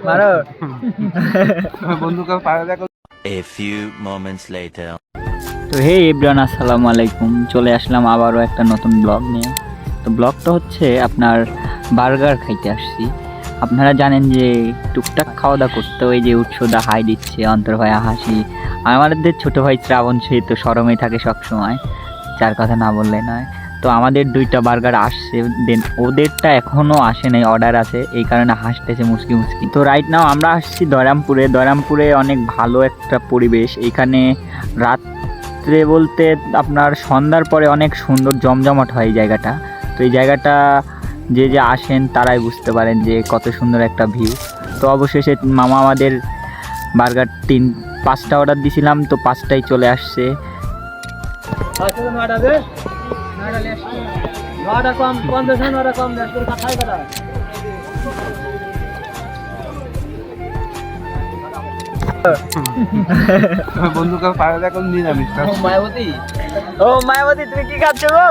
মারো বন্ধুকে পায়ে দেখো। A few moments later. তো হে এভরিওয়ান, আসসালামু আলাইকুম। চলে আসলাম আবারও একটা নতুন ব্লগ নিয়ে। তো ব্লগটা হচ্ছে আপনার বার্গার খাইতে আসছি। আপনারা জানেন যে টুকটাক খাওয়া দাওয়া করতে ওই যে উৎসদা হাই দিচ্ছে, অন্তর ভাই হাসি, আর আমাদের ছোটো ভাই শ্রাবণ, সে তো শরমেই থাকে সবসময়, যার কথা না বললে নয়। তো আমাদের দুইটা বার্গার আসছে, দেন ওদেরটা এখনও আসে নাই, অর্ডার আছে, এই কারণে হাসতেছে মুসকি মুসকি। তো রাইট নাও আমরা আসছি দয়রামপুরে অনেক ভালো একটা পরিবেশ। এখানে রাত্রে বলতে আপনার সন্ধ্যার পরে অনেক সুন্দর জমজমাট হয় এই জায়গাটা। তো এই জায়গাটা যে আসেন তারাই বুঝতে পারেন যে কত সুন্দর একটা ভিউ। তো অবশেষে মামা আমাদের বার্গার 5টা অর্ডার দিছিলাম, তো 5টাই চলে আসছে। বন্ধুকে পায়ে দেখো নিরামিষ। মায়াবতী তুমি কি খাচ্ছ গো?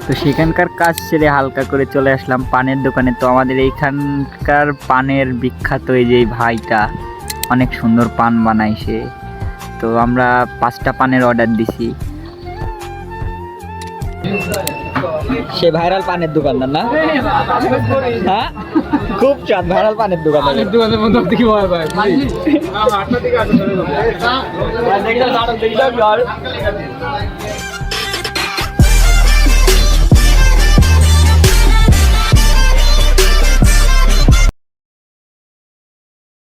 তো সেখানকার কাজ ছেড়ে হালকা করে চলে আসলাম পানের দোকানে। তো আমাদের এইখানকার পানের বিখ্যাত এই যে ভাইটা অনেক সুন্দর পান বানায় সে। তো আমরা 5টা পানের অর্ডার দিছি। সে ভাইরাল পানের দোকানদার না? হ্যাঁ, খুব চাঁদ ভাইরাল পানের দোকানদার।